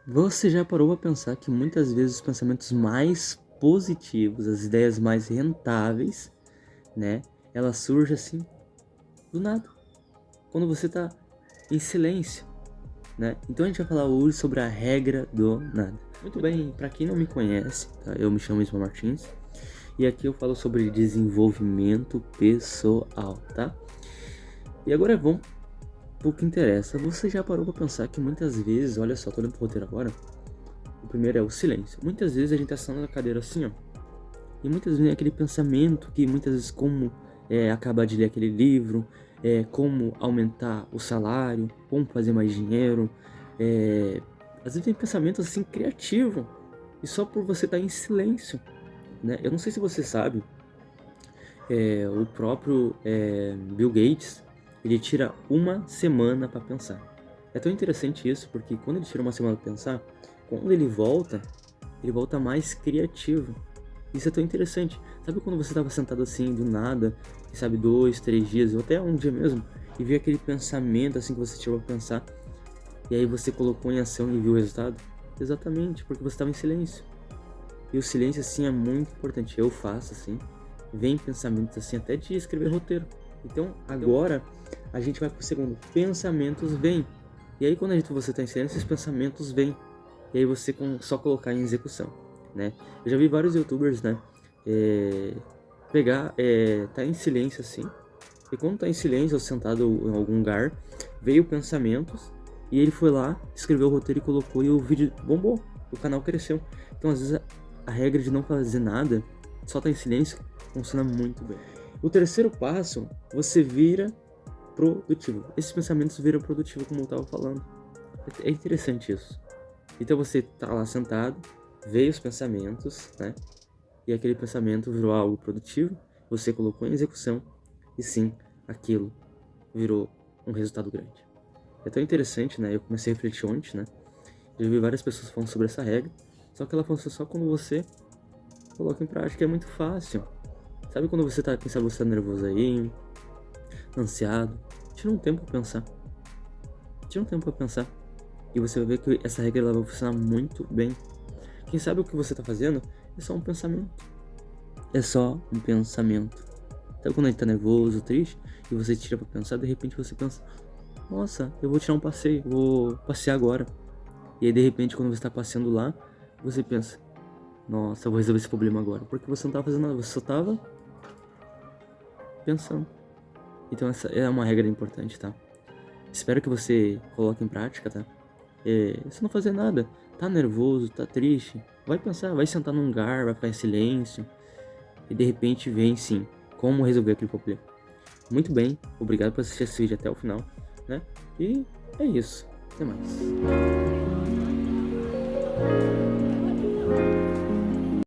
Você já parou a pensar que muitas vezes os pensamentos mais positivos, as ideias mais rentáveis, né? Elas surgem assim, do nada, quando você tá em silêncio, né? Então a gente vai falar hoje sobre a regra do nada. Muito bem, para quem não me conhece, tá? Eu me chamo Ismael Martins e aqui eu falo sobre desenvolvimento pessoal, tá? E agora vamos pro que interessa. Você já parou pra pensar que muitas vezes, olha só, tô olhando pro roteiro agora. O primeiro é o silêncio. Muitas vezes a gente tá sentado na cadeira assim, ó. E muitas vezes vem aquele pensamento que muitas vezes como acabar de ler aquele livro, como aumentar o salário, como fazer mais dinheiro. Às vezes vem pensamento assim criativo. E só por você estar em silêncio, né? Eu não sei se você sabe, o próprio Bill Gates, ele tira uma semana para pensar. É tão interessante isso, porque quando ele tira uma semana para pensar, quando ele volta mais criativo. Isso é tão interessante. Sabe quando você estava sentado assim, do nada, e sabe, 2, 3 dias, ou até um dia mesmo, e viu aquele pensamento assim que você tirou pra pensar, e aí você colocou em ação e viu o resultado? Exatamente, porque você estava em silêncio. E o silêncio assim é muito importante. Eu faço assim, vem pensamentos assim, até de escrever roteiro. Então agora a gente vai pro segundo. Pensamentos vêm. E aí quando você tá em silêncio, esses pensamentos vêm. E aí você só colocar em execução, né? Eu já vi vários youtubers, né? Tá em silêncio assim. E quando tá em silêncio ou sentado em algum lugar, veio pensamentos e ele foi lá, escreveu o roteiro e colocou e o vídeo bombou. O canal cresceu. Então às vezes a regra de não fazer nada, só tá em silêncio, funciona muito bem. O terceiro passo, você vira produtivo. Esses pensamentos viram produtivo, como eu tava falando. É interessante isso. Então você tá lá sentado, veio os pensamentos, né? E aquele pensamento virou algo produtivo, você colocou em execução e sim, aquilo virou um resultado grande. É tão interessante, né? Eu comecei a refletir ontem, né? Já vi várias pessoas falando sobre essa regra, só que ela funciona só quando você coloca em prática, é muito fácil. Sabe quando você tá, quem sabe você tá nervoso aí, ansiado? Tira um tempo pra pensar. Tira um tempo pra pensar. E você vai ver que essa regra ela vai funcionar muito bem. Quem sabe o que você tá fazendo é só um pensamento. É só um pensamento. Sabe quando a gente tá nervoso, triste, e você tira pra pensar, de repente você pensa, nossa, eu vou tirar um passeio, vou passear agora. E aí de repente quando você tá passeando lá, você pensa, nossa, eu vou resolver esse problema agora. Porque você não tava fazendo nada, você só tava pensando. Então essa é uma regra importante, tá? Espero que você coloque em prática, tá? Se não fazer nada, tá nervoso, tá triste, vai pensar, vai sentar num lugar, vai ficar em silêncio. E de repente vem sim, como resolver aquele problema. Muito bem, obrigado por assistir esse vídeo até o final, né? E é isso, até mais.